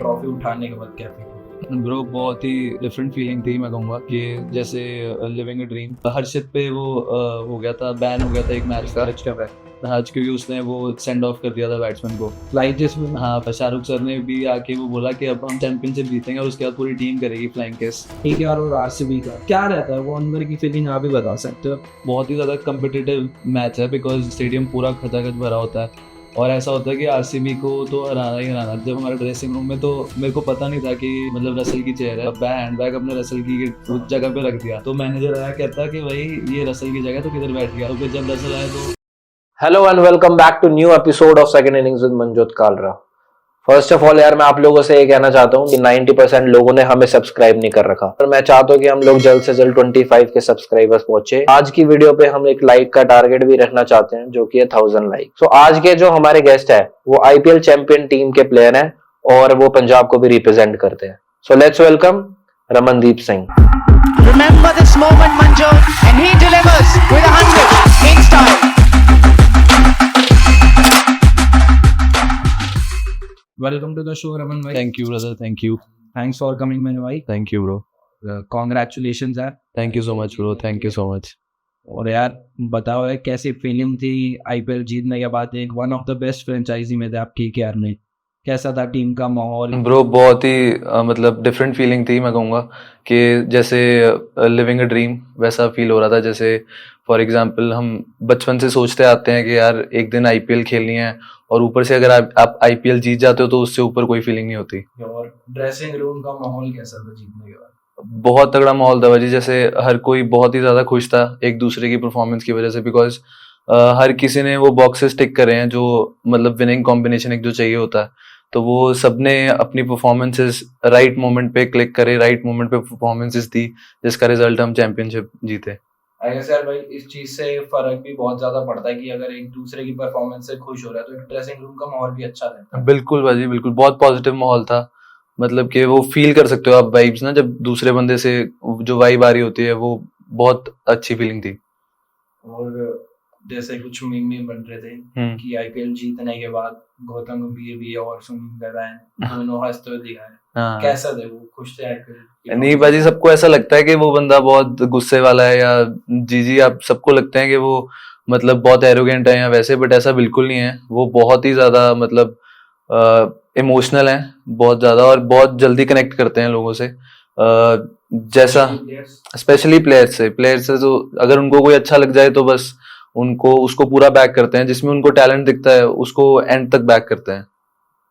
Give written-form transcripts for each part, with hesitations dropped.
Trophy उठाने के बाद क्या फील? ब्रो बहुत ही डिफरेंट फीलिंग थी, मैं कहूँगा कि जैसे लिविंग अ ड्रीम। हर्षित पे वो हो गया था, बैन हो गया था एक मैच का आज, क्योंकि उसने वो सेंड ऑफ कर दिया था बैट्समैन को फ्लाइंग जिसमें हाँ, शाहरुख सर ने भी आके वो बोला कि अब हम चैंपियनशिप जीतेंगे और उसके बाद पूरी टीम करेगी फ्लाइंग किस। ठीक है, और आरसीबी का क्या रहता है वो अंदर की फीलिंग आप भी बता सकते हो? बहुत ही ज़्यादा कम्पिटिटिव मैच है, बिकॉज स्टेडियम पूरा खचाखच भरा होता है और ऐसा होता है कि आरसीबी को तो हराना ही हराना। जब हमारे ड्रेसिंग रूम में तो मेरे को पता नहीं था कि मतलब रसल की चेयर है, हैंड बैग अपने रसल की उस जगह पे रख दिया, तो मैनेजर आया कहता कि भाई ये रसल की जगह तो किधर बैठ गया, तो फिर जब रसल आया तो hello and welcome back to new episode of second innings with Manjot Kalra. First of all यार, मैं आप लोगों से ये कहना चाहता हूँ कि 90% लोगों ने हमें सब्सक्राइब नहीं कर रखा, पर मैं चाहता हूँ कि हम लोग जल्द से जल्द 25 के सब्सक्राइबर्स पहुंचे। आज की वीडियो पे हम एक लाइक का टारगेट भी रखना चाहते हैं, जो कि है 1000 लाइक। सो आज के जो हमारे गेस्ट है वो आईपीएल चैंपियन टीम के प्लेयर हैं और वो पंजाब को भी रिप्रेजेंट करते हैं। So let's welcome Ramandeep Singh. Remember this moment, Manjot, and he delivers with 100 in style. Welcome to the show Raman भाई। Thank you brother, thank you, thanks for coming man भाई। थैंक यू ब्रो, कॉन्ग्रेचुलेशंस यार। Thank you so much bro, thank you so much. और यार बताओ यार, कैसी feeling थी IPL जीतने के बाद? एक one of the best franchisee में थे आप, केकेआर में। कैसा था टीम का माहौल? ब्रो बहुत ही मतलब डिफरेंट फीलिंग थी, मैं कहूँगा कि जैसे लिविंग अ ड्रीम वैसा फील हो रहा था। जैसे फॉर एग्जांपल हम बचपन से सोचते आते हैं कि यार एक दिन आईपीएल खेलनी है, और ऊपर से अगर आप आईपीएल जीत जाते हो तो उससे ऊपर कोई फीलिंग नहीं होती। और ड्रेसिंग रूम का माहौल कैसा था जीतने के बाद? बहुत तगड़ा माहौल था भाजी, जैसे हर कोई बहुत ही ज़्यादा खुश था एक दूसरे की परफॉर्मेंस की वजह से, बिकॉज हर किसी ने वो बॉक्सेस टिक करे हैं जो मतलब विनिंग कॉम्बिनेशन एक जो चाहिए होता है, तो वो सबने अपनी परफॉर्मेंसेस राइट मोमेंट पे क्लिक करे, राइट मोमेंट पे परफॉर्मेंसेस दी, जिसका रिजल्ट हम चैंपियनशिप जीते। आई गेस यार भाई, इस चीज से फर्क भी बहुत ज्यादा पड़ता है कि अगर एक दूसरे की परफॉर्मेंस से खुश हो रहा है तो ड्रेसिंग रूम का माहौल भी अच्छा रहता है। बिल्कुल भाजी, बिल्कुल बहुत पॉजिटिव माहौल था। मतलब कि वो फील कर सकते हो आप वाइब्स ना, जब दूसरे बंदे से जो वाइब आ रही होती है, वो बहुत अच्छी फीलिंग थी। और जैसे कुछ मीम बन रहे थे कि आईपीएल जीतने के बाद गौतम गंभीर भी और सुनील नारायण दोनों हंसते हुए दिखाए। हाँ। कैसा थे वो? खुश थे आईपीएल? नहीं बाजी, सबको ऐसा लगता है कि वो बंदा बहुत गुस्से वाला है, या जी आप सबको लगता है कि वो मतलब बहुत एरोगेंट है या वैसे, बट ऐसा बिल्कुल नहीं है। वो बहुत ही ज्यादा मतलब इमोशनल है बहुत ज्यादा, और बहुत जल्दी कनेक्ट करते हैं लोगों से। जैसा स्पेशली प्लेयर्स से तो अगर उनको कोई अच्छा लग जाए तो बस उनको उसको पूरा बैक करते हैं, जिसमें उनको टैलेंट दिखता है उसको एंड तक बैक करते हैं।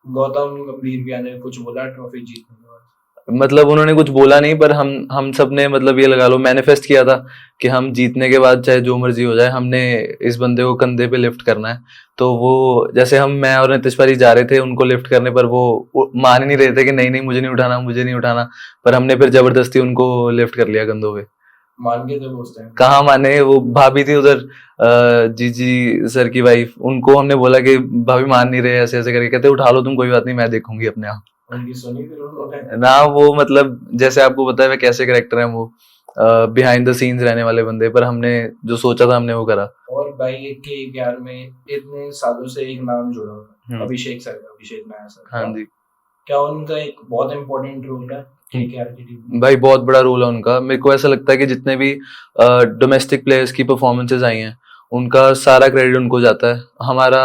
गौतम गंभीर भी ने कुछ बोला ट्रॉफी जीतने के बाद? मतलब उन्होंने कुछ बोला नहीं, पर हम सब ने मतलब ये लगा लो मैनिफेस्ट किया था कि हम जीतने के बाद चाहे जो मर्जी हो जाए, हमने इस बंदे को कंधे पे लिफ्ट करना है। तो वो जैसे मैं और नीतीश पारी जा रहे थे उनको लिफ्ट करने पर, वो मान ही नहीं रहे थे कि नहीं मुझे नहीं उठाना, मुझे नहीं उठाना, पर हमने फिर जबरदस्ती उनको लिफ्ट कर लिया कंधों पे। मान गए थे वो उस टाइम? कहाँ माने, वो भाभी थी उधर, जीजी सर की वाइफ, उनको हमने बोला कि भाभी मान नहीं रहे, ऐसे ऐसे करके कहते उठा लो तुम, कोई बात नहीं मैं देखूंगी अपने आप। उनकी सुनी फिर उन्होंने? ना वो मतलब जैसे आपको पता है वे कैसे कैरेक्टर हैं, वो बिहाइंड द सीन्स रहने वाले बंदे, पर हमने जो सोचा था हमने वो करा। और भाई के केकेआर में इतने सालों से एक नाम जुड़ा हुआ है, अभिषेक सर का, अभिषेक नायर सर। हाँ जी। क्या उनका एक बहुत इम्पोर्टेंट रोल है केकेआर की टीम में? भाई बहुत बड़ा रोल है उनका। मेरे को ऐसा लगता है कि जितने भी डोमेस्टिक प्लेयर्स की परफॉर्मेंसेस आई हैं उनका सारा क्रेडिट उनको जाता है। हमारा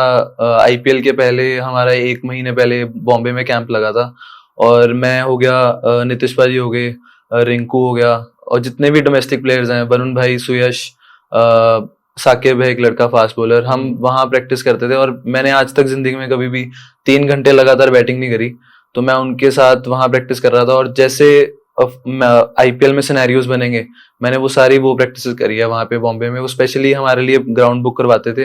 आईपीएल के पहले, हमारा 1 महीने पहले बॉम्बे में कैंप लगा था, और मैं हो गया, नीतीश पाजी हो गए, रिंकू हो गया, और जितने भी डोमेस्टिक प्लेयर्स हैं, वरुण भाई, सुयश, साकिब है एक लड़का फास्ट बॉलर, हम वहाँ प्रैक्टिस करते थे। और मैंने आज तक जिंदगी में कभी भी 3 घंटे लगातार बैटिंग नहीं करी, तो मैं उनके साथ वहाँ प्रैक्टिस कर रहा था। और जैसे आईपीएल में सिनेरियोज बनेंगे, मैंने वो सारी वो प्रैक्टिस करी है वहाँ पे बॉम्बे में। वो स्पेशली हमारे लिए ग्राउंड बुक करवाते थे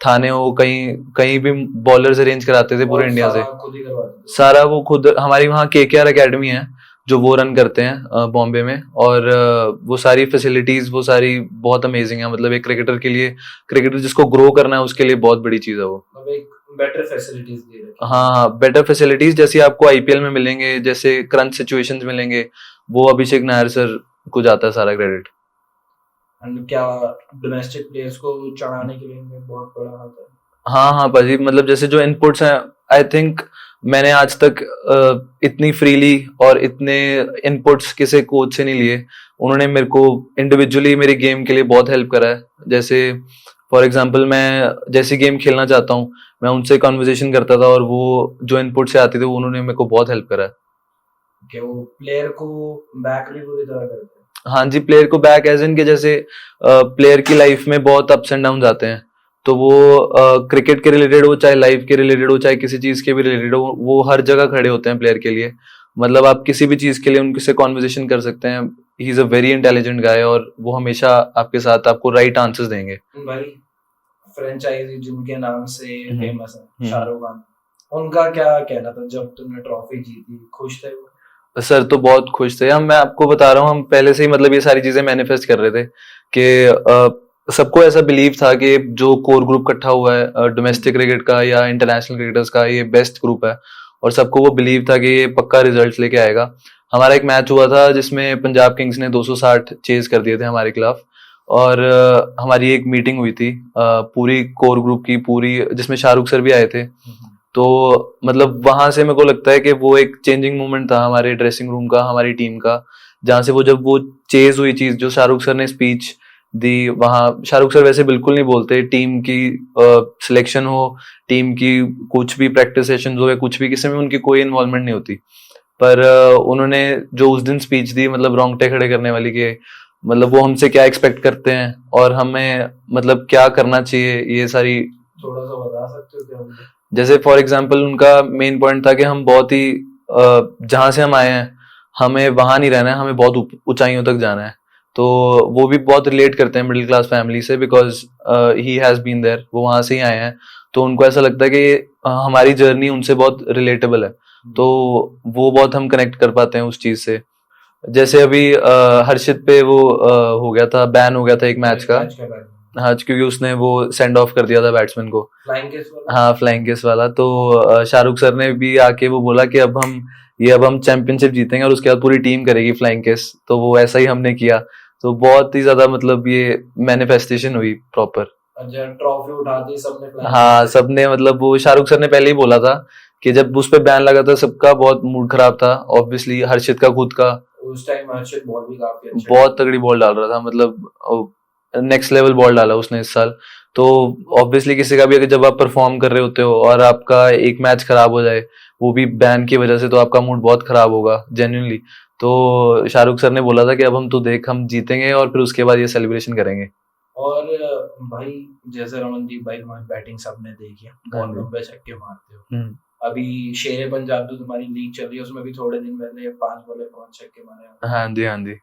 थाने, वो कहीं भी बॉलर्स अरेंज कराते थे पूरे इंडिया से। खुद ही करवाते थे? सारा वो खुद। हमारी वहाँ केकेआर एकेडमी है जो वो रन करते हैं बॉम्बे में, और वो सारी फैसिलिटीज वो सारी बहुत अमेजिंग है। मतलब एक क्रिकेटर के लिए, क्रिकेटर जिसको ग्रो करना है उसके लिए बहुत बड़ी चीज है वो। मतलब एक बेटर फैसिलिटीज दे रहे हैं। हाँ, बेटर फैसिलिटीज जैसे आपको आईपीएल में मिलेंगे, जैसे क्रंच सिचुएशंस मिलेंगे, वो अभिषेक नायर सर को जाता है सारा क्रेडिट। एंड क्या डोमेस्टिक प्लेयर्स को चढ़ाने के लिए बहुत बड़ा हाथ है? हाँ पाजी, मतलब जैसे जो इनपुट्स हैं, आई थिंक मैंने आज तक इतनी फ्रीली और इतने इनपुट्स किसी कोच से नहीं लिए। उन्होंने मेरे को इंडिविजुअली मेरी गेम के लिए बहुत हेल्प करा है। जैसे फॉर एग्जांपल मैं जैसी गेम खेलना चाहता हूँ मैं उनसे कॉन्वर्जेशन करता था और वो जो इनपुट से आते थे वो उन्होंने मेरे को बहुत हेल्प करा है। कि वो प्लेयर को बैक भी पूरी तरह करते हैं। हाँ जी, प्लेयर को बैक एज इन के जैसे प्लेयर की लाइफ में बहुत अप्स एंड डाउन आते हैं, तो वो क्रिकेट के रिलेटेड हो चाहे लाइफ के रिलेटेड हो चाहे किसी चीज के भी रिलेटेड हो, वो हर जगह खड़े होते हैं प्लेयर के लिए। मतलब आप किसी भी चीज के लिए उनसे कॉन्वर्जेशन कर सकते हैं। He is a very intelligent गाय और वो हमेशा आपके साथ आपको राइट आंसर्स देंगे। भाई फ्रेंचाइजी जिनके नाम से फेमस है, हम्म। शाहरुख खान, उनका क्या कहना था जब तुमने ट्रॉफी जीती? खुश थे वो? सर तो बहुत खुश थे हम। मैं आपको बता रहा हूँ, हम पहले से ही मतलब ये सारी चीजें मैनिफेस्ट कर रहे थे कि सबको ऐसा बिलीव था कि जो कोर ग्रुप इकट्ठा हुआ है डोमेस्टिक क्रिकेट का या इंटरनेशनल क्रिकेटर्स का, ये बेस्ट ग्रुप है और सबको वो बिलीव था कि ये पक्का रिजल्ट्स लेके आएगा। हमारा एक मैच हुआ था जिसमें पंजाब किंग्स ने 260 चेज कर दिए थे हमारे खिलाफ और हमारी एक मीटिंग हुई थी पूरी कोर ग्रुप की पूरी, जिसमें शाहरुख सर भी आए थे। तो मतलब वहां से मेरे को लगता है कि वो एक चेंजिंग मोमेंट था हमारे ड्रेसिंग रूम का, हमारी टीम का, जहां से वो जब वो चेज हुई चीज, जो शाहरुख सर ने स्पीच दी वहां। शाहरुख सर वैसे बिल्कुल नहीं बोलते, टीम की सिलेक्शन हो, टीम की कुछ भी प्रैक्टिस सेशन हो या कुछ भी, किसी में उनकी कोई इन्वॉल्वमेंट नहीं होती। पर उन्होंने जो उस दिन स्पीच दी, मतलब रोंगटे खड़े करने वाली, के मतलब वो हमसे क्या एक्सपेक्ट करते हैं और हमें मतलब क्या करना चाहिए, ये सारी। थोड़ा सा बता सकते हो क्या मुझे? जैसे फॉर एग्जांपल उनका मेन पॉइंट था कि हम बहुत ही जहां से हम आए हैं हमें वहां नहीं रहना है, हमें बहुत ऊंचाइयों तक जाना है। तो वो भी बहुत रिलेट करते हैं मिडिल क्लास फैमिली से, because he has been there, वो वहां से ही आए हैं। तो उनको ऐसा लगता है कि हमारी जर्नी उनसे बहुत रिलेटेबल है, तो वो बहुत हम कनेक्ट कर पाते हैं उस चीज से। जैसे अभी हर्षित पे वो हो गया था, बैन हो गया था एक मैच का। के बारे में हाँ, क्योंकि उसने वो सेंड ऑफ कर दिया था बैट्समैन को। फ्लाइंग केस वाला? हाँ, फ्लाइंग किस वाला। तो शाहरुख सर ने भी आके वो बोला कि अब हम चैंपियनशिप जीतेंगे और उसके बाद पूरी टीम करेगी फ्लाइंग किस। तो वो ऐसा ही हमने किया। तो बहुत ही ज्यादा मतलब ये मैनिफेस्टेशन हुई प्रॉपर। अच्छा, ट्रॉफी उठा दी सबने फ्लाइंग हाँ, केस? सबने, मतलब वो शाहरुख सर ने पहले ही बोला था कि जब उस पे बैन लगा था सबका बहुत मूड खराब था, ऑब्वियसली हर्षित का खुद का। उस टाइम हर्षित बॉल भी काफी अच्छा बहुत तगड़ी बॉल डाल रहा था, मतलब नेक्स्ट लेवल बॉल डाला उसने इस साल। तो ऑब्वियसली किसी का भी अगर जब आप परफॉर्म कर रहे होते हो और आपका एक मैच खराब हो जाए वो भी बैन की वजह से, तो आपका मूड बहुत खराब होगा जेन्युइनली। तो शाहरुख सर ने बोला था कि अब हम तो देख, हम जीतेंगे और फिर उसके बाद ये सेलिब्रेशन करेंगे। और भाई जैसे रमनदीप भाई तुम्हारी बैटिंग सबने देखी है, बहुत लंबे छक्के मारते हो। अभी शेर पंजाब जो तुम्हारी लीग चल रही है उसमें भी थोड़े दिन पहले 5 बॉले 5 छक्के मारे हैं। हाँ जी, हाँ जी,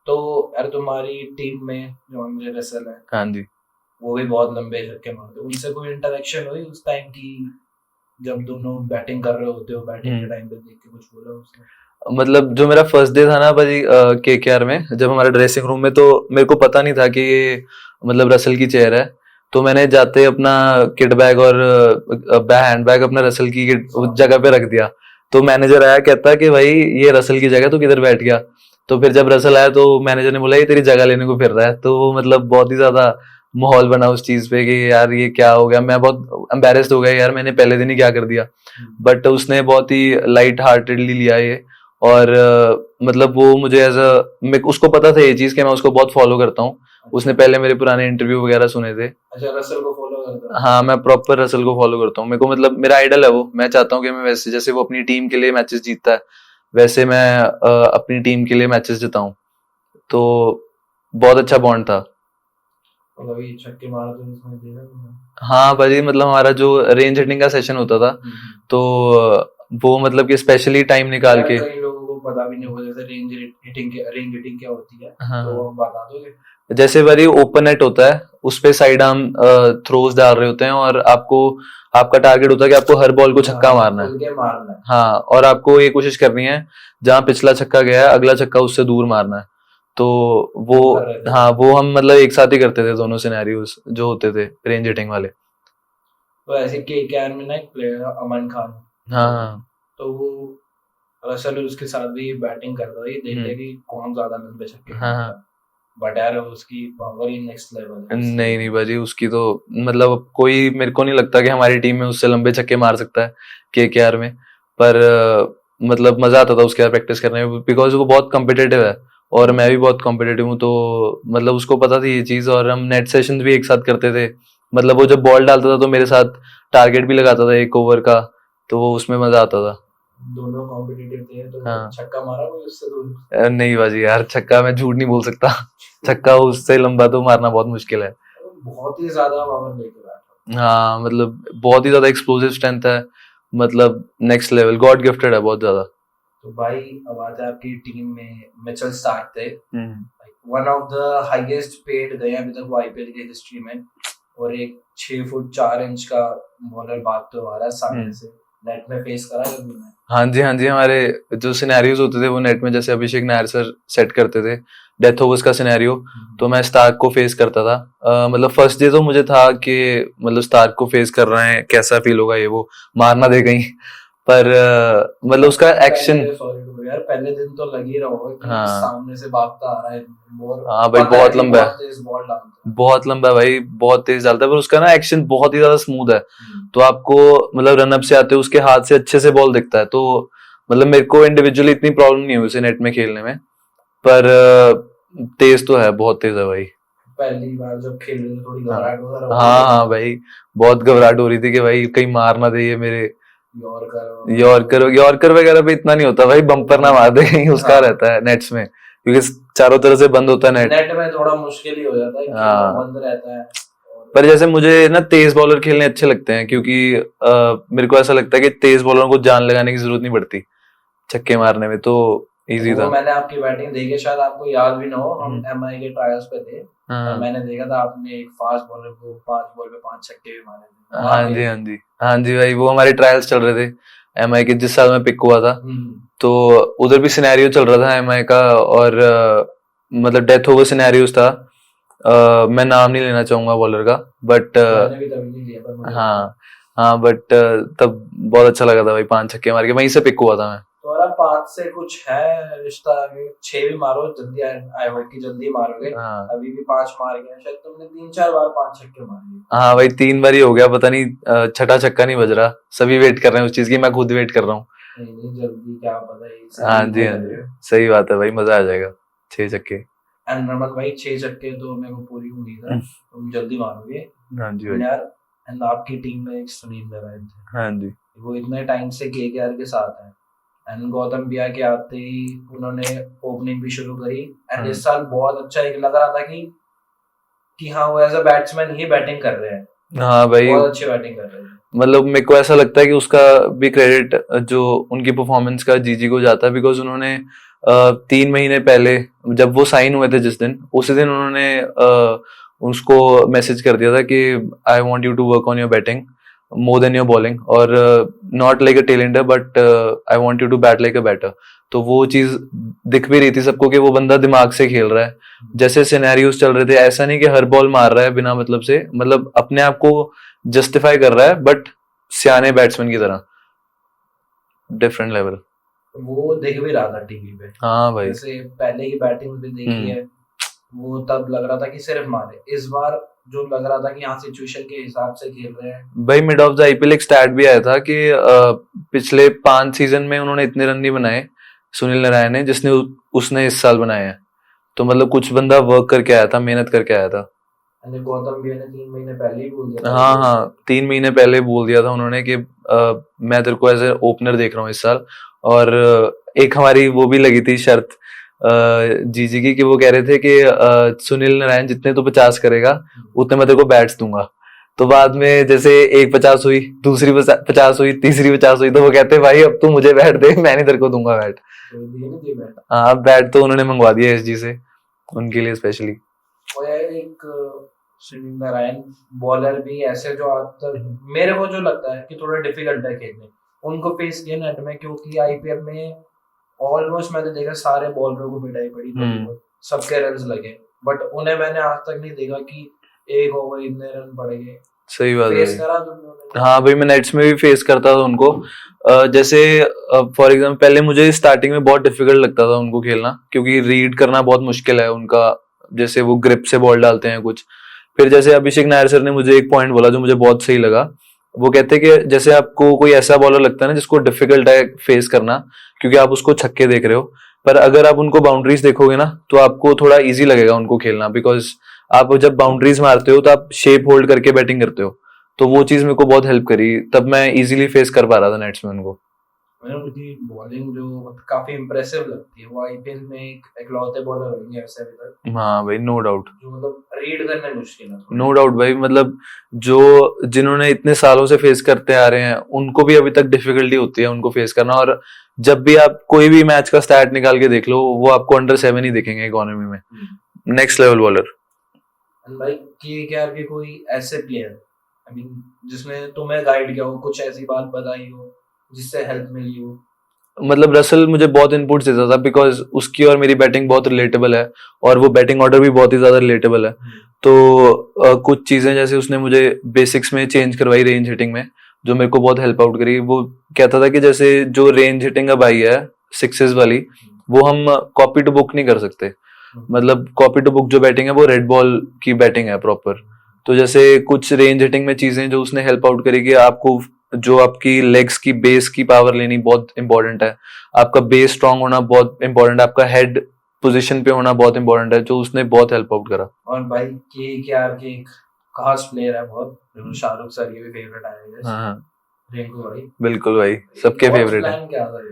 तो यार तुम्हारी टीम में जो अंजय रसल है, हाँ जी। वो भी बहुत लंबे छक्के मारते हो। उनसे कोई इंटरेक्शन हुई उस टाइम की जब दोनों बैटिंग कर रहे होते हो, बैटिंग के टाइम पे देख के कुछ बोला उसने? मतलब जो मेरा फर्स्ट डे था ना भाई केकेआर में, जब हमारे ड्रेसिंग रूम में, तो मेरे को पता नहीं था कि ये मतलब रसल की चेयर है। तो मैंने जाते अपना किट बैग और हैंड बैग अपना रसल की जगह पे रख दिया। तो मैनेजर आया, कहता है कि भाई ये रसल की जगह, तो किधर बैठ गया? तो फिर जब रसल आया तो मैनेजर ने बोला ये तेरी जगह लेने को फिर रहा है। तो मतलब बहुत ही ज्यादा माहौल बना उस चीज पे कि यार ये क्या हो गया। मैं बहुत एम्बेरेस्ड हो गया यार, मैंने पहले दिन ही क्या कर दिया। बट उसने बहुत ही लाइट हार्टेडली लिया ये। और मतलब वो मुझे उसको पता था ये चीज कि मैं उसको बहुत फॉलो करता हूँ। उसने पहले मेरे पुराने इंटरव्यू वगैरह सुने थे। अच्छा, रसल को फॉलो करता है? हाँ, मैं प्रॉपर रसल को फॉलो करता हूँ। मेरे को मतलब मेरा आइडल है वो। मैं चाहता हूँ कि मैं वैसे, जैसे वो अपनी टीम के लिए मैचेस जीतता है, वैसे मैं अपनी टीम के लिए मैचेस जिताऊं। तो बहुत अच्छा बॉन्ड था। मतलब ये छक्के मारा तो उसने देखा तुमने? हाँ भाजी, मतलब हमारा जो रेंज हिटिंग का सेशन होता था, तो वो मतलब कि स्पेशली टाइम निकाल यार के। कई लोगों को पता भी नहीं होगा जैसे रेंज हिटिंग क्या होती है, हाँ, तो आप बता दोगे? जैसे भाई ओपन नेट होता है, उस पे साइड आर्म थ्रोज डाल रहे होते हैं और आपका टारगेट होता है कि आपको हर बॉल को छक्का मारना है। खुल के मारना है। हाँ, और आपको ये कोशिश करनी है जहां पिछला छक्का गया है अगला छक्का उससे दूर मारना है। तो वो, कर रहे थे। हाँ, वो हम मतलब एक साथ ही करते थे दोनों सिनेरियोस जो होते थे रेंज हिटिंग वाले। तो ऐसे केकेआर में ना एक प्लेयर है अमन खान, हाँ, हाँ, तो वो रसल उसके साथ भी बैटिंग करता था, ये देखते कि कौन ज्यादा लंबे छक्के हाँ, मारता है। बट यार उसकी पावर ही नेक्स्ट लेवल है। नहीं भाजी, उसकी तो मतलब कोई मेरे को नहीं लगता कि हमारी टीम में उससे लंबे छक्के मार सकता है केकेआर में। पर मतलब मजा आता था उसके साथ प्रैक्टिस करने में, बिकॉज वो बहुत कॉम्पिटिटिव है और मैं भी बहुत कॉम्पिटिटिव हूँ, तो मतलब उसको पता थी ये चीज। और हम नेट सेशंस भी एक साथ करते थे, मतलब वो जब बॉल डालता था तो मेरे साथ टारगेट भी लगाता था 1 ओवर का, तो वो उसमें मजा आता था। दोनों कॉम्पिटिटिव थे तो हाँ। छक्का मारा कोई उससे दूर? नहीं बाजी यार, छक्का मैं झूठ नहीं बोल सकता छक्का उससे लंबा तो मारना बहुत मुश्किल है। बहुत ही ज्यादा पावर लेके बैठा। हाँ मतलब बहुत ही ज्यादा एक्सप्लोसिव स्ट्रेंथ है, मतलब नेक्स्ट लेवल, गॉड गिफ्टेड है बहुत ज्यादा। तो भाई अब आते हैं आपकी टीम में मिचेल स्टार्क थे, one of the highest paid गए अभी तक वो आईपीएल की हिस्ट्री में, और एक 6 फुट 4 इंच का बॉलर बात तो आ रहा है सामने से, नेट में फेस करा है तुमने? हाँ जी हमारे जो सिनेरियोज होते थे वो नेट में, जैसे अभिषेक नायर सर सेट करते थे डेथ ओवर्स का सिनेरियो, तो मैं स्टार्क को फेस करता था। मतलब फर्स्ट डे तो मुझे था कि मतलब स्टार्क को फेस कर रहे हैं, कैसा फील होगा, ये वो मार ना दे कहीं, पर मतलब उसका एक्शन, सॉरी यार पहले दिन तो लग ही रहा होगा कि हाँ सामने से भागता आ रहा है हाँ भाई बहुत लंबा है, बहुत लंबा है भाई, बहुत तेज डालता है, पर उसका ना एक्शन बहुत ही ज्यादा स्मूथ है, तो आपको मतलब रनअप से आते हुए उसके हाथ से अच्छे से बॉल दिखता है, तो मतलब मेरे को इंडिविजुअली इतनी प्रॉब्लम नहीं हुई उसे नेट में खेलने में, पर तेज तो है, बहुत तेज है भाई। पहली बार जब खेल रहे थे थोड़ी घबराहट वगैरह? हाँ भाई बहुत घबराहट हो रही थी कि भाई कहीं मार ना दे ये मेरे, यॉर्कर वगैरह पे इतना नहीं होता भाई, बम्पर ना मार दे कहीं, उसका रहता है नेट्स में, क्योंकि चारों तरफ से बंद होता है नेट में थोड़ा मुश्किल ही हो जाता है, हाँ बंद रहता है। पर जैसे मुझे ना तेज बॉलर खेलने अच्छे लगते हैं, क्योंकि मेरे को ऐसा लगता है कि तेज बॉलरों को जान लगाने की जरूरत नहीं पड़ती छक्के मारने में, तो इजी था। मैंने आपकी बैटिंग देखी, शायद आपको याद भी ना हो, हम एमआई के ट्रायल्स पे थे, मैंने देखा था आपने एक फास्ट बॉलर को 5 बॉल पे 5 छक्के भी मारे थे। हाँ जी भाई, वो हमारे ट्रायल्स चल रहे थे एमआई के, जिस साल में पिक हुआ था, तो उधर भी सिनेरियो चल रहा था एमआई का, और मतलब डेथ ओवर सिनेरियोस था। मैं नाम नहीं लेना चाहूंगा बॉलर का, बट हाँ बट तब बहुत अच्छा लगा था भाई, 5 छक्के मार के वहीं से पिक हुआ था मैं। तो 5 से कुछ है रिश्ता, 6 भी मारो जल्दी, आई होप कि जल्दी मारोगे। हाँ। अभी भी 5 मार गए, शायद तुमने 3-4 बार 5 छक्के मारे। हाँ भाई 3 बार ही हो गया, पता नहीं छठा छक्का नहीं बज रहा, सभी वेट कर रहे हैं उस चीज की, मैं खुद वेट कर रहा हूँ। नहीं जल्दी क्या पता। हाँ जी सही बात है भाई, मजा आ जाएगा 6 छक्के। एंड नॉर्मल भाई 6 छक्के तो मेरे को पूरी उम्मीद है तुम जल्दी मारोगे। हाँ जी भाई। यार एंड आपकी टीम में एक सुनील नारायण थे। हाँ जी, वो इतने टाइम से केकेआर के साथ है, एंड गौतम बिया के आते ही उन्होंने ओपनिंग भी शुरू करी, एंड इस साल बहुत अच्छा एक लग रहा था कि हाँ वो एज अ बैट्समैन ही बैटिंग कर रहे हैं। हाँ भाई बहुत अच्छी बैटिंग कर रहे हैं, मतलब मेरे को ऐसा लगता है कि उसका भी क्रेडिट जो उनकी परफॉर्मेंस का जीजी को जाता है, बिकॉज उन्होंने 3 महीने पहले जब वो साइन हुए थे जिस दिन, उसी दिन उन्होंने उसको मैसेज कर दिया था कि I want you to work on your batting more than your bowling, और not like a tailender but I want you to bat like a batter. तो वो चीज दिख भी रही थी सबको कि वो बंदा दिमाग से खेल रहा है, जैसे सिनेरियोस चल रहे थे, ऐसा नहीं कि हर बॉल मार रहा है बिना मतलब से, मतलब अपने आप को जस्टिफाई कर रहा है, बट सियाने बैट्समैन की तरह, डिफरेंट लेवल। वो देख भी रहा था टीवी पे। हाँ भाई जैसे पहले की बैटिंग भी देखी है, वो तब लग रहा था कि सिर्फ मारे, इस बार जो लग रहा था कि यहाँ सिचुएशन के हिसाब से खेल रहे हैं। भाई मिड ऑफ द आईपीएल एक स्टैट भी आया था कि पिछले 5 सीजन में उन्होंने इतने रन नहीं बनाए सुनील नारायण ने जिसने उसने इस साल बनाए हैं, तो मतलब कुछ बंदा वर्क करके आया था, मेहनत करके आया था। गौतम भी ने 3 महीने पहले ही बोल दिया था। हाँ 3 महीने पहले बोल दिया था उन्होंने कि मैं तेरे को एज ए ओपनर देख रहा हूँ इस साल, और एक हमारी वो भी लगी थी शर्त जीजी की कि वो कह रहे थे कि सुनील नारायण जितने तो 50 करेगा उतने मैं तेरे को बैट्स दूंगा। तो बाद में जैसे एक 50 हुई, दूसरी 50 हुई, तीसरी 50 हुई, तो वो कहते भाई अब तू मुझे बैट दे, मैं नहीं तेरे को दूंगा बैट। हाँ बैट तो उन्होंने मंगवा दिया एसजी से उनके लिए स्पेशली। और यार एक सुनील नारायण बॉलर भी ऐसे जो आज तक मेरे को जो लगता है कि थोड़ा डिफिकल्ट है खेलने, उनको फेस किया नेट में, क्योंकि आईपीएल में ऑलमोस्ट मैंने देखा सारे बॉलरों को पिटाई पड़ी, सबके रन लगे, बट उन्हें मैंने आज तक नहीं देखा कि 1 ओवर इतने रन पड़ेंगे। सही बात फेस करा तुमने? हाँ भाई मैं नेट्स में भी फेस करता था उनको, जैसे फॉर एग्जाम्पल पहले मुझे स्टार्टिंग में बहुत डिफिकल्ट लगता था उनको खेलना, क्योंकि रीड करना बहुत मुश्किल है उनका जैसे वो ग्रिप से बॉल डालते हैं कुछ। फिर जैसे अभिषेक नायर सर ने मुझे एक पॉइंट बोला जो मुझे बहुत सही लगा। वो कहते हैं कि जैसे आपको कोई ऐसा बॉलर लगता है ना जिसको डिफिकल्ट है फेस करना, क्योंकि आप उसको छक्के देख रहे हो, पर अगर आप उनको बाउंड्रीज देखोगे ना तो आपको थोड़ा इजी लगेगा उनको खेलना, बिकॉज आप जब बाउंड्रीज मारते हो तो आप शेप होल्ड करके बैटिंग करते हो। तो वो चीज मेरे को बहुत हेल्प करी, तब मैं इजीली फेस कर पा रहा था नेट्समैन को। मैंने उनकी बॉलिंग जो काफी इम्प्रेसिव लगती है, वो आईपीएल में एक इकलौते बॉलर होंगे ऐसे अभी तक। हाँ भाई, नो डाउट, जो मतलब रीड करना मुश्किल है। नो डाउट भाई, मतलब जो जिन्होंने इतने सालों से फेस करते आ रहे हैं उनको भी अभी तक डिफिकल्टी होती है उनको फेस करना। और जब भी आप कोई भी मैच का स्टैट निकाल के देख लो, वो आपको अंडर 7 ही दिखेंगे इकोनॉमी में। Next level bowler. भाई केकेआर के कोई ऐसे प्लेयर आई मीन जिसने तुम्हें गाइड किया हो, कुछ ऐसी बात बताई हो जिससे हेल्प मिली हो? मतलब रसल मुझे बहुत इनपुट्स देता था, बिकॉज उसकी और मेरी बैटिंग बहुत रिलेटेबल है और वो बैटिंग ऑर्डर भी बहुत ही ज्यादा रिलेटेबल है। तो कुछ चीजें जैसे उसने मुझे बेसिक्स में चेंज करवाई रेंज हिटिंग में, जो मेरे को बहुत हेल्प आउट करी। वो कहता था कि जैसे जो रेंज हिटिंग अब आई है सिक्सेस वाली, वो हम कॉपी टू बुक नहीं कर सकते। मतलब कॉपी टू बुक जो बैटिंग है वो रेड बॉल की बैटिंग है प्रॉपर। तो जैसे कुछ रेंज हिटिंग में चीजें जो उसने हेल्प आउट करी कि आपको जो आपकी लेग्स की बेस की पावर लेनी बहुत इंपॉर्टेंट है, आपका बेस स्ट्रांग होना बहुत इंपॉर्टेंट है, आपका हेड पोजीशन पे होना बहुत इंपॉर्टेंट है, जो उसने बहुत हेल्प आउट करा। और भाई केकेआर के एक खास प्लेयर है बहुत, शाहरुख सर के भी फेवरेट आए हैं, रिंकू भाई। बिल्कुल भाई, सबके फेवरेट है। क्या था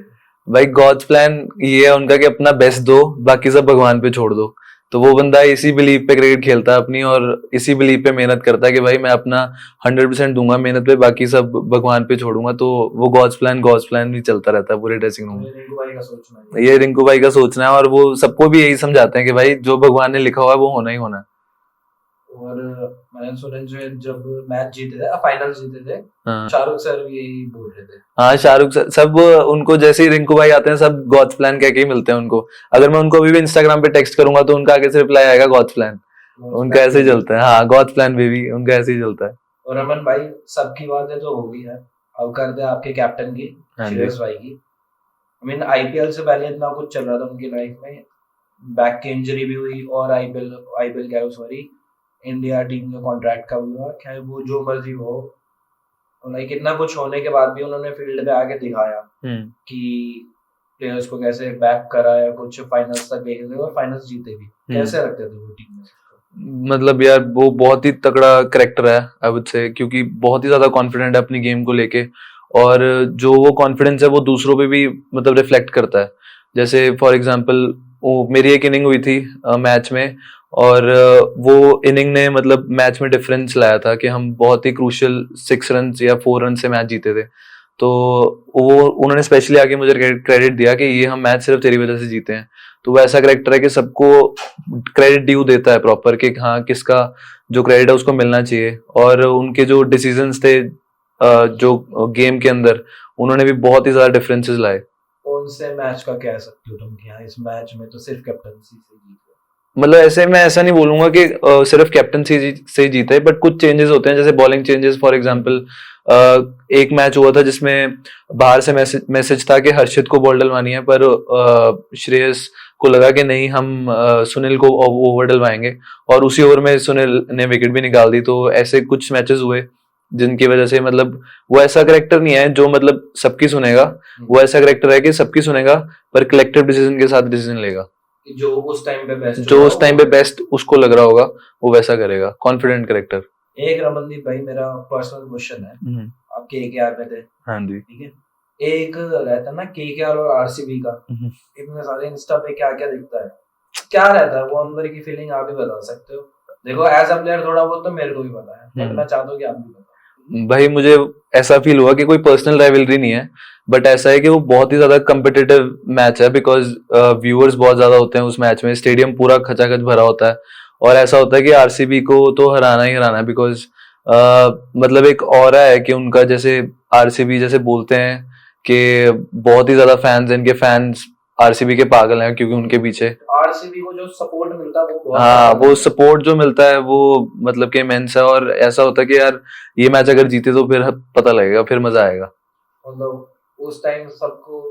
भाई गॉड्स प्लान ये है उनका कि अपना बेस्ट दो, बाकी सब भगवान पे छोड़ दो। तो वो बंदा इसी बिलीव पे क्रिकेट खेलता है अपनी, और इसी बिलीव पे मेहनत करता है कि भाई मैं अपना 100% दूंगा मेहनत पे, बाकी सब भगवान पे छोड़ूंगा। तो वो गॉड्स प्लान भी चलता रहता है पूरे ड्रेसिंग रूम में। ये रिंकू भाई का सोचना है, और वो सबको भी यही समझाते हैं कि भाई जो भगवान ने लिखा हुआ है वो होना ही होना है। और मैंने सुना जो जब मैच जीते थे, फाइनल जीते थे, शाहरुख सर भी यही बोल रहे थे। हाँ, शाहरुख सर सब उनको जैसे ही रिंकू भाई आते हैं सब गॉड्स प्लान कह के ही मिलते हैं उनको। अगर मैं उनको अभी भी इंस्टाग्राम पे टेक्स्ट करूंगा तो उनका आगे से रिप्लाई आएगा गॉड्स प्लान। उनका ऐसे ही चलता है। हाँ, गॉड्स प्लान बेबी, उनका ऐसे ही चलता है। और अमन भाई सबकी बातें तो हो गई है, अब करते हैं आपके कैप्टन की, श्रेयस भाई की। आई मीन आईपीएल से पहले इतना कुछ चल रहा था उनकी लाइफ में, बैक की इंजरी भी हुई और आईपीएल क्या सॉरी इंडिया टीम का कॉन्ट्रैक्ट का भी हुआ। खैर वो जो मर्जी हो, लाइक इतना कुछ होने के बाद भी उन्होंने फील्ड पे आके दिखाया कि प्लेयर्स को कैसे बैक करा है, कुछ फाइनल्स तक ले गए और फाइनल्स जीते भी। कैसे रखते थे वो टीम में? मतलब यार वो बहुत ही तगड़ा कैरेक्टर है आई वुड से, क्योंकि बहुत ही ज्यादा कॉन्फिडेंट है अपनी गेम को लेके, और जो वो कॉन्फिडेंस है वो दूसरों पे भी मतलब रिफ्लेक्ट करता है। जैसे फॉर एग्जांपल मेरी एक इनिंग हुई थी मैच में, और वो इनिंग ने मतलब मैच में डिफरेंस लाया था कि हम बहुत ही क्रूशियल 6 रन या 4 रन से मैच जीते थे। तो वो उन्होंने स्पेशली आके मुझे क्रेडिट दिया कि ये हम मैच सिर्फ तेरी वजह से जीते हैं। तो वो ऐसा कैरेक्टर है कि सबको क्रेडिट ड्यू देता है प्रॉपर, कि हाँ किसका जो क्रेडिट है उसको मिलना चाहिए। और उनके जो डिसीजंस थे जो गेम के अंदर, उन्होंने भी बहुत ही ज्यादा डिफरेंसेस लाए। कौन से मैच का कह सकते हो तुम कि हाँ इस मैच में तो सिर्फ कैप्टनसी से जीते? मतलब ऐसे मैं ऐसा नहीं बोलूंगा कि सिर्फ कैप्टनसी से जीते, बट कुछ चेंजेस होते हैं, जैसे बॉलिंग चेंजेस। फॉर एग्जांपल एक मैच हुआ था जिसमें बाहर से मैसेज था कि हर्षित को बॉल डलवानी है, पर श्रेयस को लगा कि नहीं हम सुनील को ओवर डलवाएंगे, और उसी ओवर में सुनील ने विकेट भी निकाल दी। तो ऐसे कुछ मैचेस हुए जिनकी वजह से मतलब वो ऐसा कैरेक्टर नहीं है जो मतलब सबकी सुनेगा, वो ऐसा कैरेक्टर है कि सबकी सुनेगा पर कलेक्टिव डिसीजन के साथ डिसीजन लेगा। जो उस टाइम पे बेस्ट उसको लग रहा होगा वो वैसा करेगा। Confident character. एक रमनदीप भाई मेरा पर्सनल क्वेश्चन है, आप केकेआर में थे। हाँ जी। ठीक है, एक रहता है ना केकेआर और आरसीबी का, इतने सारे इंस्टा पे क्या क्या दिखता है, क्या रहता है वो अंदर की फीलिंग आप भी बता सकते हो? देखो एज अ प्लेयर थोड़ा बहुत तो मेरे को भी पता है, बट मैं चाहता हूँ कि आप भी बताओ। भाई मुझे ऐसा फील हुआ कि कोई पर्सनल राइवलरी नहीं है, बट ऐसा है कि वो बहुत ही ज्यादा कम्पिटिटिव मैच है, बिकॉज व्यूअर्स बहुत ज्यादा होते हैं उस मैच में, स्टेडियम पूरा खचाखच भरा होता है, और ऐसा होता है कि आरसीबी को तो हराना ही हराना है। बिकॉज मतलब एक ऑरा है कि उनका, जैसे आरसीबी जैसे बोलते हैं कि बहुत ही ज्यादा फैंस हैं, इनके फैंस आरसीबी के पागल हैं, क्योंकि उनके पीछे आरसीबी को जो सपोर्ट मिलता है वो हाँ वो सपोर्ट जो मिलता है वो मतलब कि इमेंस है। और ऐसा होता है कि यार ये मैच अगर जीते तो फिर पता लगेगा, फिर मजा आएगा। मतलब उस टाइम सबको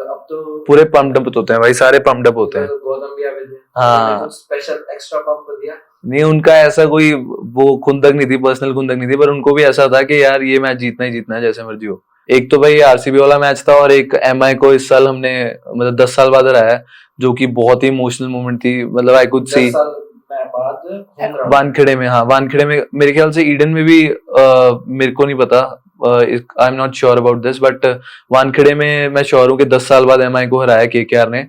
अब तो पूरे पम्प्ड अप होते हैं भाई, सारे पम्प्ड अप होते हैं। गौतम भी आए थे। हाँ कुछ स्पेशल एक्स्ट्रा पंप दिया? नहीं, उनका ऐसा कोई वो खुंदक नहीं थी, पर्सनल खुंदक नहीं थी, पर उनको भी ऐसा था कि यार ये मैच जीतना ही जीतना है जैसे मर्जी हो। एक तो भाई आरसीबी वाला मैच था, और एक एमआई को इस साल हमने मतलब 10 साल बाद हराया, जो कि बहुत ही इमोशनल मोमेंट थी। मतलब आई कुड सी 10 साल बाद home ground। वानखेड़े में, हाँ वानखेड़े में, मेरे ख्याल से ईडन में भी मेरे को नहीं पता, I am not sure about this, but Wankhede में मैं श्योर हूँ कि 10 साल बाद एमआई को हराया केकेआर ने।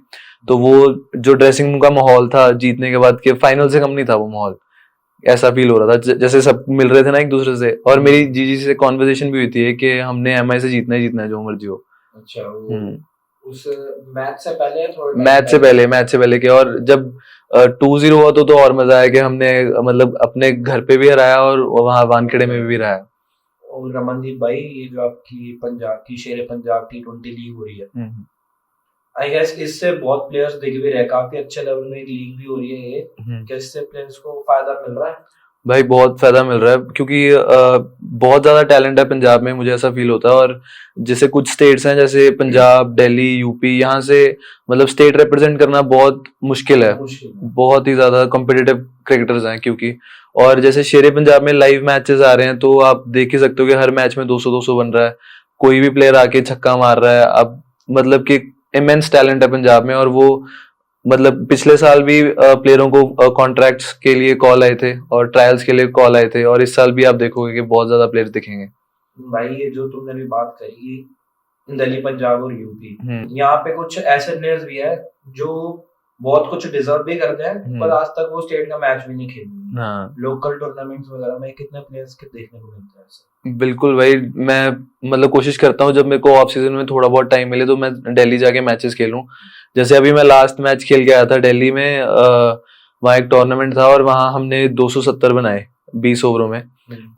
तो वो जो ड्रेसिंग रूम का माहौल था जीतने के बाद के, फाइनल से कम नहीं था वो माहौल, ऐसा फील हो रहा था जैसे सब मिल रहे थे ना एक दूसरे से। और मेरी जीजी से कॉन्वर्सेशन भी हुई थी कि हमने एमआई से जीतना ही जीतना है जो मर्जी हो। अच्छा, उस मैच से पहले थोड़ा मैच से पहले के, और जब 2-0 हुआ तो और मजा आया कि हमने मतलब अपने घर पे भी हराया और वहां वानखेड़े में भी हराया। और रमनदीप भाई, ये जो आपकी पंजाब की शेर पंजाब T20 लीग हो रही है, आई गेस इससे बहुत प्लेयर्स दिख भी रहे, काफी अच्छे लेवल में एक लीग भी हो रही है ये, क्या इससे प्लेयर्स को फायदा मिल रहा है? भाई बहुत फायदा मिल रहा है, क्योंकि बहुत ज्यादा टैलेंट है पंजाब में, मुझे ऐसा फील होता है। और जैसे कुछ स्टेट्स हैं जैसे पंजाब, दिल्ली, यूपी, यहाँ से मतलब स्टेट रिप्रेजेंट करना बहुत मुश्किल है, बहुत ही ज्यादा कॉम्पिटिटिव क्रिकेटर्स हैं क्योंकि। और जैसे शेरे पंजाब में लाइव मैचेस आ रहे हैं, तो आप देख ही सकते हो कि हर मैच में 200-200 बन रहा है, कोई भी प्लेयर आके छक्का मार रहा है। अब मतलब कि इमेंस टैलेंट है पंजाब में, और वो मतलब पिछले साल भी प्लेयरों को कॉन्ट्रैक्ट्स के लिए कॉल आए थे और ट्रायल्स के लिए कॉल आए थे, और इस साल भी आप देखोगे कि बहुत ज्यादा प्लेयर्स दिखेंगे। भाई ये जो तुमने भी बात करी दिल्ली, पंजाब और यूपी, यहाँ पे कुछ ऐसे प्लेयर्स भी है जो बहुत कुछ डिजर्व भी करते हैं, पर आज तक वो स्टेट का मैच भी नहीं खेले। हाँ, लोकल टूर्नामेंट्स वगैरह में कितने प्लेयर्स के देखने को मिलते हैं ऐसे? बिल्कुल भाई, मैं मतलब कोशिश करता हूँ जब मेरे को ऑफ सीजन में थोड़ा बहुत टाइम मिले तो मैं दिल्ली जाके मैचेस खेलूं। जैसे अभी मैं लास्ट मैच खेल के आया था दिल्ली में, वहाँ एक टूर्नामेंट था और वहाँ हमने 270 बनाए 20 ओवरों में।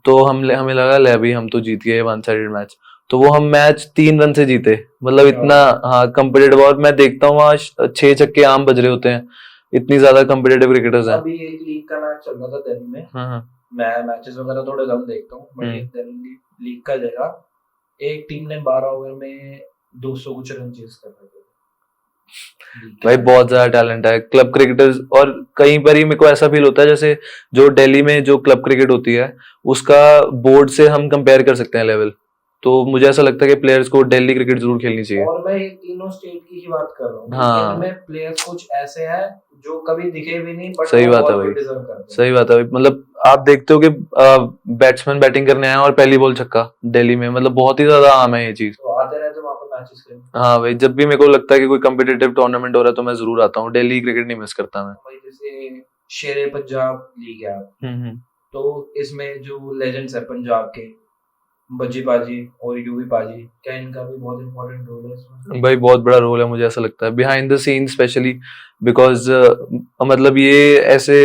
तो हमें लगा ले अभी हम तो जीत गए वन साइडेड मैच, तो वो हम मैच 3 रन से जीते। मतलब इतना हाँ कम्पिटेटिव, और मैं देखता हूँ वहाँ 6 छक्के आम बज रहे होते हैं, इतनी ज्यादा कम्पिटेटिव क्रिकेटर्स हैं। अभी एक लीग का मैच चल रहा था दिल्ली में, हाँ, मैं मैचेस वगैरह थोड़े कम देखता हूँ, बट एक दिल्ली लीग का जगह एक टीम ने 12 ओवर में 200 कुछ रन चेस कर रहे थे। भाई बहुत ज्यादा टैलेंट है क्लब क्रिकेटर्स, और कहीं पर ही मेरे को ऐसा फील होता है जैसे जो दिल्ली में जो क्लब क्रिकेट होती है उसका बोर्ड से हम कंपेयर कर सकते हैं लेवल। तो मुझे ऐसा लगता है कि प्लेयर्स को दिल्ली क्रिकेट जरूर खेलनी चाहिए। और मैं तीनों स्टेट की ही बात कर रहा हूँ, हाँ, इनमें प्लेयर्स कुछ ऐसे हैं जो कभी दिखे भी नहीं, बट सही बात है भाई, सही बात है भाई। मतलब आप देखते हो कि बैट्समैन बैटिंग करने आए और पहली बॉल छक्का दिल्ली में, मतलब बहुत ही ज्यादा आम है ये चीज। तो आते रहते वहां पर मैचेस खेलने। हाँ भाई, जब भी मेरे को लगता है कि कोई कम्पिटिटिव टूर्नामेंट हो रहा है तो मैं जरूर आता हूँ, दिल्ली क्रिकेट नहीं मिस करता मैं। भाई जैसे शेरे पंजाब लीग है, तो इसमें जो लेजेंड्स है पंजाब के, बज्जी पाजी और यूवी पाजी, क्या इनका भी बहुत इंपॉर्टेंट रोल है इसमें? भाई बहुत बड़ा रोल है, मुझे ऐसा लगता है behind the scene specially, because मतलब ये ऐसे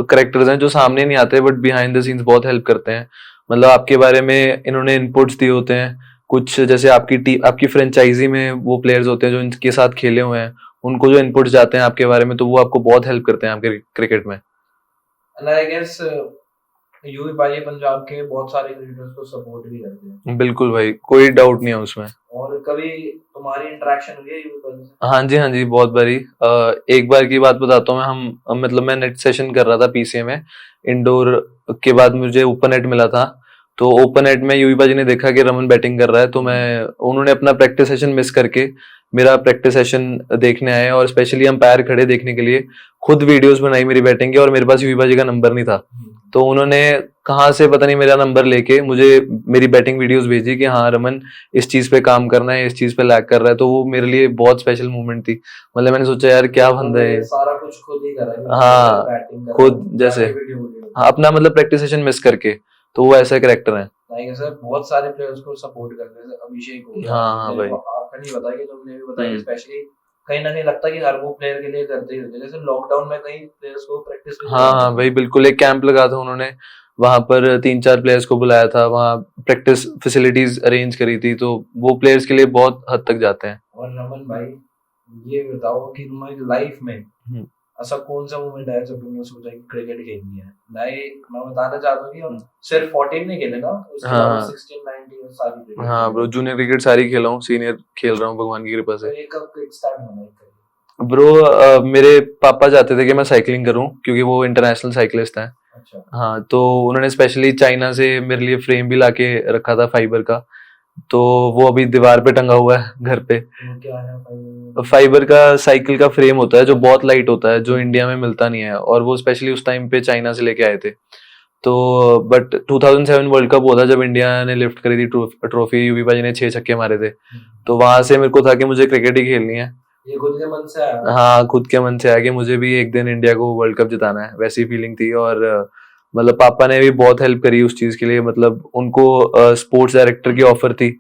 करेक्टर्स हैं जो सामने नहीं आते बट बिहाइंड द सीन्स बहुत हेल्प करते हैं। मतलब आपके बारे में इन्होंने इनपुट्स दिए होते हैं कुछ, जैसे आपकी फ्रेंचाइजी में वो प्लेयर्स होते हैं जो इनके साथ खेले हुए हैं, उनको जो इनपुट्स जाते हैं आपके बारे में तो वो आपको बहुत हेल्प करते हैं आपके क्रिकेट में। आई गेस यूवी पाजी पंजाब के बहुत सारे क्रिकेटर्स को सपोर्ट भी करते हैं। बिल्कुल भाई, कोई डाउट नहीं है उसमें। और कभी तुम्हारी इंटरेक्शन हुई है यूवी पाजी से? हाँ जी बहुत बारी। एक बार की बात बताता हूँ मैं, हम मतलब मैं नेट सेशन कर रहा था पीसीए में, इंडोर के बाद मुझे ओपन नेट मिला था। तो ओपन नेट में यूवी पाजी ने देखा कि रमन बैटिंग कर रहा है, तो उन्होंने अपना प्रैक्टिस सेशन मिस करके मेरा प्रैक्टिस सेशन देखने आए, और स्पेशली अंपायर खड़े देखने के लिए खुद वीडियोस बनाई मेरी बैटिंग की, और मेरे पास यूवी पाजी का नंबर नहीं था। तो उन्होंने कहाँ से पता नहीं मेरा नंबर लेके मुझे मेरी बैटिंग वीडियोस भेजी कि हाँ रमन इस चीज पे काम करना है, इस चीज पे लैग कर रहा है। तो वो मेरे लिए बहुत स्पेशल मोमेंट थी। मतलब मैंने सोचा यार क्या बंदा है, सारा कुछ खुद ही करा, हाँ खुद, जैसे हाँ अपना मतलब प्रैक्टिस सेशन मिस करके, तो वो ऐसा कैरेक्टर है। सर बहुत सारे प्लेयर्स को सपोर्ट करते हैं, अभिषेक हो गया, हाँ भाई, आपका नहीं बताया कि तुमने भी बताया, स्पेशली कहीं ना कहीं लगता है कि हर वो प्लेयर के लिए करते ही होते हैं। जैसे लॉकडाउन में कई प्लेयर्स को प्रैक्टिस, हाँ भाई बिल्कुल, एक कैंप लगा था उन्होंने, वहां पर 3-4 प्लेयर्स को बुलाया था, वहाँ प्रैक्टिस फैसिलिटीज अरेंज करी थी, तो वो प्लेयर्स के लिए बहुत हद तक जाते हैं। और रमन भाई ये बताओ कि तुम्हारी लाइफ में ऐसा कौन सा मोमेंट है जब तुमने सोचा कि क्रिकेट खेलनी है? मैं बताना चाहता हूँ कि सिर्फ 14 नहीं खेले ना, उसके बाद 16, 19 सारी। हाँ ब्रो, जूनियर क्रिकेट सारी खेला हूँ, सीनियर खेल रहा हूँ भगवान की कृपा से। तो ये कब स्टार्ट होना है? ब्रो मेरे पापा चाहते थे कि मैं साइकिलिंग करूं क्योंकि वो इंटरनेशनल साइकिलिस्ट हैं। अच्छा। हाँ, तो उन्होंने स्पेशली चाइना से मेरे लिए फ्रेम भी लाके रखा था फाइबर का, तो वो अभी दीवार पे टंगा हुआ है घर पे। क्या है फाइबर का साइकिल का फ्रेम होता है जो बहुत लाइट होता है, जो इंडिया में मिलता नहीं है, और वो स्पेशली उस टाइम पे चाइना से लेके आए थे। तो बट 2007 वर्ल्ड कप हुआ था जब इंडिया ने लिफ्ट करी थी ट्रॉफी, यूवी भाई ने 6 छक्के मारे थे। तो वहां से मेरे को था कि मुझे क्रिकेट ही खेलनी है। ये खुद के मन से आया? हाँ, खुद के मन से आया कि मुझे भी एक दिन इंडिया को वर्ल्ड कप जिताना है, वैसी फीलिंग थी। और मतलब पापा ने भी बहुत हेल्प करी उस चीज के लिए। मतलब उनको स्पोर्ट्स डायरेक्टर की ऑफर थी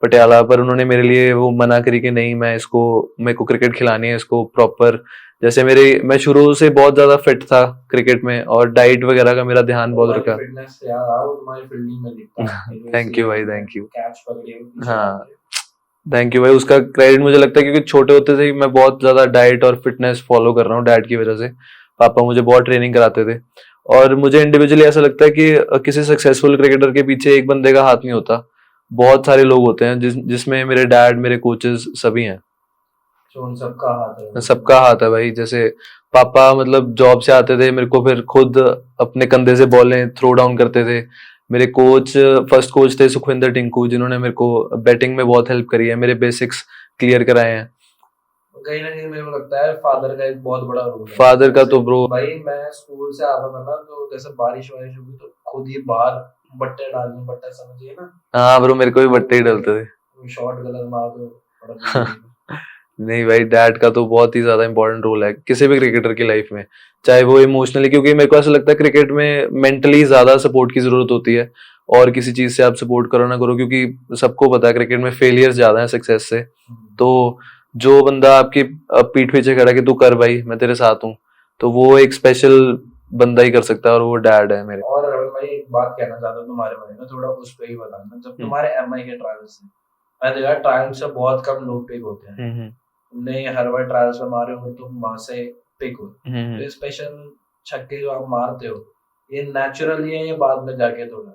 पटियाला, पर उन्होंने मेरे लिए वो मना करी कि नहीं, मेरे को क्रिकेट खिलानी है इसको प्रॉपर। जैसे मैं शुरू से बहुत ज्यादा फिट था क्रिकेट में, और डाइट वगैरह का मेरा ध्यान बहुत रखा। फिटनेस से याद आया, वो तुम्हारी फील्डिंग में दिखता है। थैंक यू भाई, थैंक यू। कैच पकड़े। हाँ, थैंक यू भाई। उसका क्रेडिट मुझे लगता है क्योंकि छोटे होते से ही मैं बहुत ज्यादा डाइट और फिटनेस फॉलो कर रहा हूँ डैड की वजह से। पापा मुझे बहुत ट्रेनिंग कराते थे, और मुझे इंडिविजुअली ऐसा लगता है कि किसी सक्सेसफुल क्रिकेटर के पीछे एक बंदे का हाथ नहीं होता, बहुत सारे लोग होते हैं, जिसमें मेरे डैड, मेरे कोचेस सभी हैं। उन सबका हाथ है? सबका हाथ है भाई। जैसे पापा मतलब जॉब से आते थे, मेरे को फिर खुद अपने कंधे से बॉलें थ्रो डाउन करते थे। मेरे फर्स्ट कोच थे सुखविंदर टिंकू, जिन्होंने मेरे को बैटिंग में बहुत हेल्प करी है, मेरे बेसिक्स क्लियर कराए हैं। कहीं ना कहीं मेरे को लगता है फादर का एक बहुत बड़ा रोल है। फादर का तो ब्रो भाई, मैं स्कूल से आता था ना, तो जैसे बारिश वारिश होगी तो खुद ही बाहर बट्टे डालने, बट्टा समझिए ना। हाँ ब्रो, मेरे को भी बट्टे ही डलते थे। शॉट गलत मार दो नहीं भाई, डैड का तो बहुत ही ज्यादा इंपॉर्टेंट रोल है किसी भी क्रिकेटर की लाइफ में, चाहे वो इमोशनली, क्योंकि मेरे को ऐसा लगता है क्रिकेट में मेंटली ज्यादा सपोर्ट की जरूरत होती है, और किसी चीज से आप सपोर्ट करो ना करो, क्योंकि सबको पता है क्रिकेट में फेलियर ज्यादा है सक्सेस से। तो जो बंदा आपकी पीठ पीछे खड़ा कि तू कर भाई, मैं तेरे साथ हूँ, तो वो एक स्पेशल बंदा ही कर सकता है, और वो डैड है मेरे। और रवि भाई, एक बात कहना चाहता हूँ तुम्हारे बारे में, थोड़ा उस पे ही बताना। जब तुम्हारे एमआई के ट्रायल्स थे, मैं देखा ट्रायल्स से बहुत कम लोग पिक होते हैं। तुमने हर बार ट्रायल्स में मारे होंगे, तुम वहां से पिक हो। तो स्पेशल छक्के जो आप मारते हो, ये नेचुरली है या बाद में जाके थोड़ा?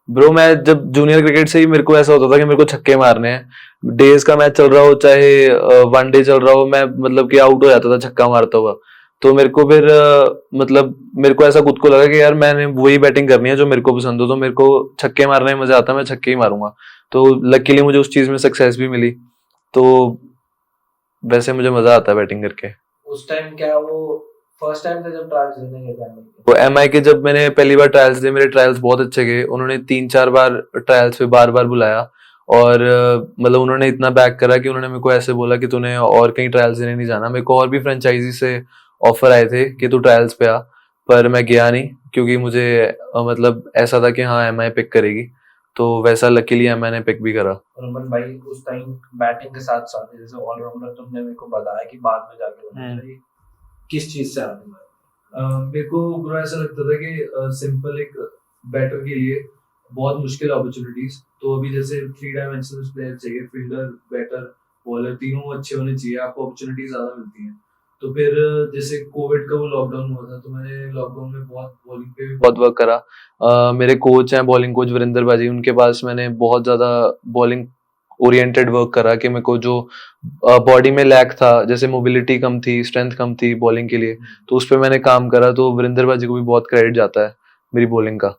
ब्रो, मैं जब जूनियर क्रिकेट से ही मेरे को ऐसा होता था कि मेरे को छक्के मारने हैं। डेज का मैच चल रहा हो चाहे वन डे चल रहा हो, मैं मतलब कि आउट हो जाता था छक्का मारता हुआ। तो मेरे को फिर मतलब मेरे को ऐसा खुद को लगा कि यार मैंने वही बैटिंग करनी है जो मेरे को पसंद हो, तो मेरे को छक्के मारने में मजा आता है, मैं छक्के ही मारूंगा। तो लकीली मुझे उस चीज में सक्सेस भी मिली, तो वैसे मुझे मजा आता है बैटिंग करके। उस टाइम क्या वो फर्स्ट टाइम था जब ट्रायल्स देने गए थे? तो एमआई के जब मैंने पहली बार ट्रायल्स दिए, मेरे ट्रायल्स बहुत अच्छे गए। उन्होंने 3-4 बार ट्रायल्स पे बार बार बुलाया, और मतलब उन्होंने इतना बैक करा कि उन्होंने मेरे को ऐसे बोला कि तूने और कहीं ट्रायल्स देने नहीं जाना। मेरे को और भी फ्रेंचाइजी से ऑफर आए थे कि तू ट्रायल्स पे आ, पर मैं गया नहीं, क्योंकि मुझे मतलब ऐसा था कि हाँ एमआई पिक करेगी, तो वैसा लकीली एमआई ने पिक भी करा। रमन भाई, उस टाइम बैटिंग के साथ साथ जैसे ऑलराउंडर तुमने मेरे को बताया कि बाद में जाके बनना चाहिए, किस चीज से आते हैं? मेरे को ब्रो ऐसा लगता था कि सिंपल एक बैटर के लिए बहुत मुश्किल अपॉर्चुनिटीज, तो अभी जैसे 3 डायमेंशनल प्लेयर चाहिए, फील्डर, बैटर, बॉलर, तीनों अच्छे होने चाहिए, आपको अपॉर्चुनिटीज ज्यादा मिलती हैं। तो फिर जैसे कोविड का वो लॉकडाउन हुआ था, तो मैंने लॉकडाउन में बहुत बॉलिंग पे भी बहुत वर्क करा। मेरे कोच हैं बॉलिंग कोच वीरेंद्र बाजी, उनके पास मैंने बहुत ज्यादा बॉलिंग ओरिएंटेड वर्क करा कि मेरे को जो बॉडी में लैक था, जैसे मोबिलिटी कम थी, स्ट्रेंथ कम थी बॉलिंग के लिए, तो उस पर मैंने काम करा। तो वीरेंद्र बाजी को भी बहुत क्रेडिट जाता है मेरी बॉलिंग का।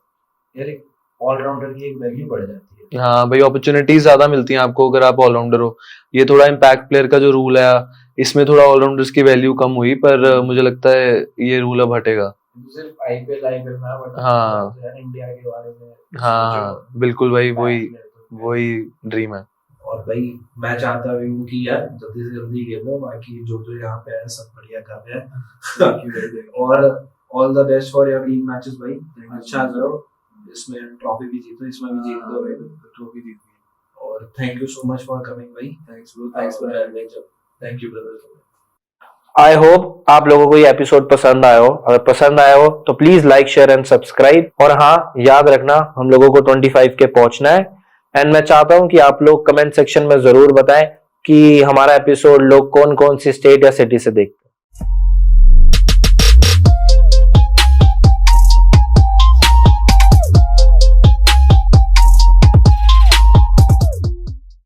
यार ऑलराउंडर की एक वैल्यू बढ़ जाती है। हाँ भाई, अपॉर्चुनिटीज ज्यादा मिलती हैं आपको अगर आप ऑलराउंडर हो। ये थोड़ा इम्पैक्ट प्लेयर का जो रूल है, इसमें थोड़ा ऑलराउंडर्स की वैल्यू कम हुई, पर मुझे लगता है ये रूल अब हटेगा। सिर्फ आईपीएल में, हाँ इंडिया के बारे में। हाँ बिल्कुल भाई, वही ड्रीम है। और भाई मैं चाहता हूँ कि यार जल्दी से जल्दी खेलो, बाकी जो जो यहाँ पे है सब बढ़िया कर रहे हैं। और all the best for your league matches भाई, अच्छा करो, इसमें ट्रॉफी भी जीतो, इसमें भी जीत दो भाई, ट्रॉफी जीत गई। और thank you so much for coming भाई। Thanks for having. Thank you brother. I hope आप लोगों को ये एपिसोड पसंद आया हो। अगर पसंद आया हो तो please like, share and subscribe. और हाँ, याद रखना हम लोगों को 25 के पहुंचना है। एंड मैं चाहता हूं कि आप लोग कमेंट सेक्शन में जरूर बताएं कि हमारा एपिसोड लोग कौन कौन सी स्टेट या सिटी से देखते हैं।